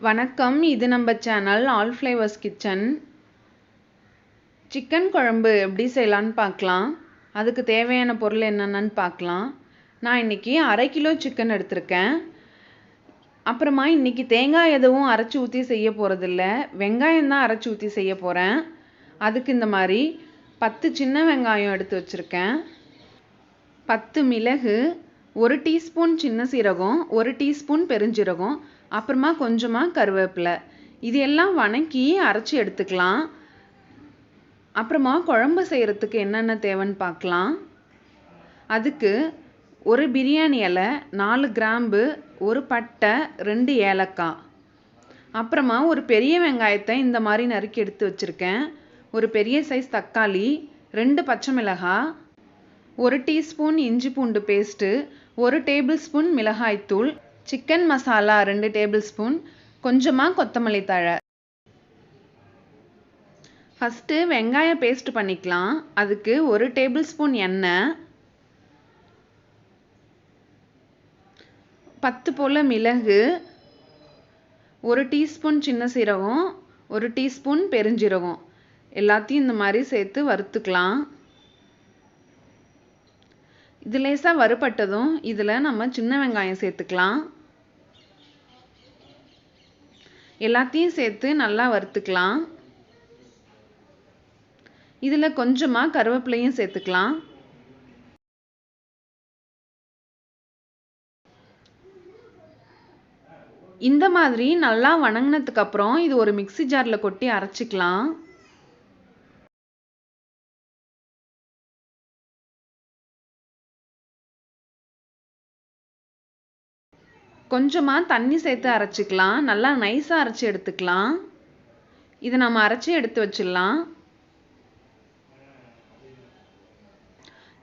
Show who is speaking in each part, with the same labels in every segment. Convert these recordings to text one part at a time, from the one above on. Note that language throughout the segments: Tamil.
Speaker 1: வணக்கம், இது நம்ம channel all flavours kitchen. Chicken குழம்பு எப்படி செய்யலான்னு பார்க்கலாம். அதுக்கு தேவையான பொருள் என்னென்னு பார்க்கலாம். நான் இன்றைக்கி 1/2 கிலோ சிக்கன் எடுத்திருக்கேன். அப்புறமா இன்றைக்கி தேங்காய் எதுவும் அரைச்சி ஊற்றி செய்ய போகிறதில்ல, வெங்காயம் தான் அரைச்சி ஊற்றி செய்ய போகிறேன். அதுக்கு இந்த மாதிரி 10 சின்ன வெங்காயம் எடுத்து வச்சுருக்கேன், 10 மிளகு, 1 டீஸ்பூன் சின்ன சீரகம், 1 டீஸ்பூன் பெருஞ்சீரகம், அப்புறமா கொஞ்சமாக கருவேப்பிலை. இது எல்லாம் வணக்கி அரைச்சி எடுத்துக்கலாம். அப்புறமா குழம்பு செய்கிறதுக்கு என்னென்ன தேவைன்னு பார்க்கலாம். அதுக்கு ஒரு பிரியாணி இலை, 4 கிராம்பு, ஒரு பட்டை, 2 ஏலக்காய், அப்புறமா ஒரு பெரிய வெங்காயத்தை இந்த மாதிரி நறுக்கி எடுத்து வச்சுருக்கேன், ஒரு பெரிய சைஸ் தக்காளி, 2 பச்சை மிளகாய், 1 டீஸ்பூன் இஞ்சி பூண்டு பேஸ்ட்டு, 1 டேபிள் ஸ்பூன் மிளகாய்த்தூள், சிக்கன் மசாலா 2 டேபிள் ஸ்பூன், கொஞ்சமாக கொத்தமல்லி தழை. ஃபஸ்ட்டு வெங்காயம் பேஸ்ட் பண்ணிக்கலாம். அதுக்கு 1 டேபிள் ஸ்பூன் எண்ணெய், 10 போல் மிளகு, 1 டீஸ்பூன் சின்ன சீரகம், 1 டீஸ்பூன் பெருஞ்சீரகம், எல்லாத்தையும் இந்த மாதிரி சேர்த்து வறுத்துக்கலாம். இது லேசாக வறுபட்டதும் இதில் நம்ம சின்ன வெங்காயம் சேர்த்துக்கலாம். எல்லாத்தையும் சேர்த்து நல்லா வறுத்துக்கலாம். இதில் கொஞ்சமாக கருவேப்பிலையும் சேர்த்துக்கலாம். இந்த மாதிரி நல்லா வணங்கினதுக்கு அப்புறம் இது ஒரு மிக்ஸி ஜாரில் கொட்டி அரைச்சிக்கலாம். கொஞ்சமாக தண்ணி சேர்த்து அரைச்சிக்கலாம். நல்லா நைஸாக அரைச்சி எடுத்துக்கலாம். இதை நம்ம அரைச்சி எடுத்து வச்சிடலாம்.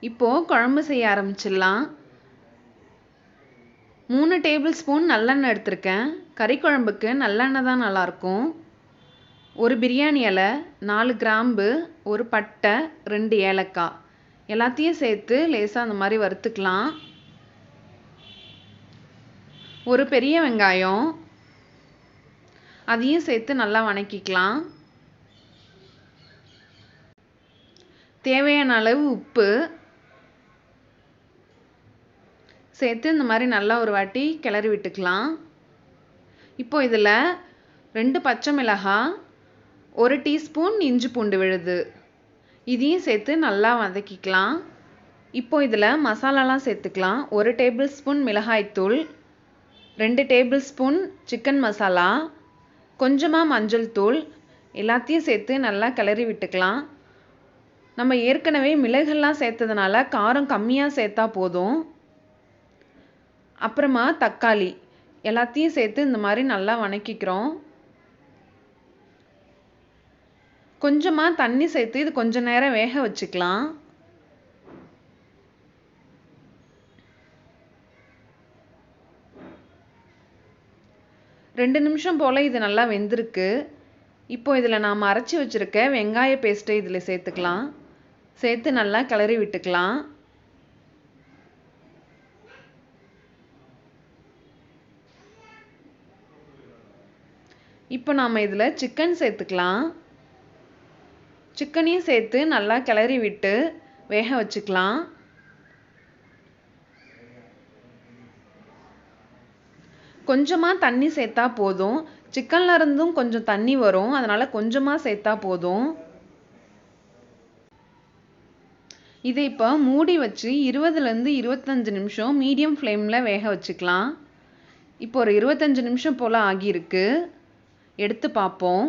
Speaker 1: இப்போது குழம்பு செய்ய ஆரம்பிச்சிடலாம். 3 டேபிள் ஸ்பூன் நல்லெண்ணெய் எடுத்திருக்கேன். கறி குழம்புக்கு நல்லெண்ணெய் தான் நல்லாயிருக்கும். ஒரு பிரியாணி இலை, 4 கிராம்பு, ஒரு பட்டை, 2 ஏலக்காய், எல்லாத்தையும் சேர்த்து லேசாக அந்த மாதிரி வறுத்துக்கலாம். ஒரு பெரிய வெங்காயம், அதையும் சேர்த்து நல்லா வணக்கிக்கலாம். தேவையான அளவு உப்பு சேர்த்து இந்த மாதிரி நல்லா ஒரு வாட்டி கிளறி விட்டுக்கலாம். இப்போ இதில் 2 பச்சை மிளகாய், 1 டீஸ்பூன் இஞ்சி பூண்டு விழுது, இதையும் சேர்த்து நல்லா வதக்கிக்கலாம். இப்போ இதில் மசாலாலாம் சேர்த்துக்கலாம். 1 டேபிள் ஸ்பூன் மிளகாய்த்தூள், 2 டேபிள் ஸ்பூன் சிக்கன் மசாலா, கொஞ்சமாக மஞ்சள் தூள், எல்லாத்தையும் சேர்த்து நல்லா கிளறி விட்டுக்கலாம். நம்ம ஏற்கனவே மிளகெல்லாம் சேர்த்ததுனால காரம் கம்மியாக சேர்த்தா போதும். அப்புறமா தக்காளி எல்லாத்தையும் சேர்த்து இந்த மாதிரி நல்லா வணக்கிக்கிறோம். கொஞ்சமாக தண்ணி சேர்த்து இது கொஞ்ச நேரம் வேக வச்சுக்கலாம். ரெண்டு நிமிஷம் போல் இது நல்லா வெந்திருக்கு. இப்போ இதில் நாம் அரைச்சி வச்சுருக்க வெங்காய பேஸ்ட்டை இதில் சேர்த்துக்கலாம். சேர்த்து நல்லா கிளறி விட்டுக்கலாம். இப்போ நாம் இதில் சிக்கன் சேர்த்துக்கலாம். சிக்கனையும் சேர்த்து நல்லா கிளறி விட்டு வேக வச்சுக்கலாம். கொஞ்சமாக தண்ணி சேர்த்தா போதும். சிக்கன்ல இருந்தும் கொஞ்சம் தண்ணி வரும், அதனால் கொஞ்சமாக சேர்த்தா போதும். இதை இப்போ மூடி வச்சு 20லேருந்து 25 நிமிஷம் மீடியம் ஃப்ளேமில் வேக வச்சுக்கலாம். இப்போ ஒரு 25 நிமிஷம் போல் ஆகியிருக்கு. எடுத்து பார்ப்போம்.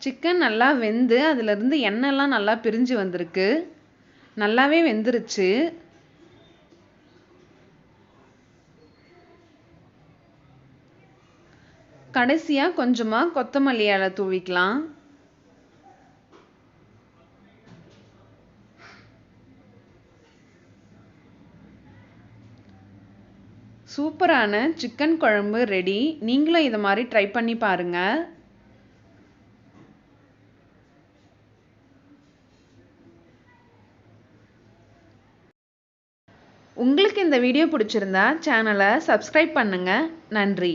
Speaker 1: சிக்கன் நல்லா வெந்து அதிலிருந்து எண்ணெய்லாம் நல்லா பிரிஞ்சு வந்திருக்கு. நல்லாவே வெந்துருச்சு. கடைசியாக கொஞ்சமாக கொத்தமல்லி இலை தூவிக்கலாம். சூப்பரான சிக்கன் குழம்பு ரெடி. நீங்களும் இதை மாதிரி ட்ரை பண்ணி பாருங்கள். உங்களுக்கு இந்த வீடியோ பிடிச்சிருந்தா சேனலை சப்ஸ்கிரைப் பண்ணுங்க. நன்றி.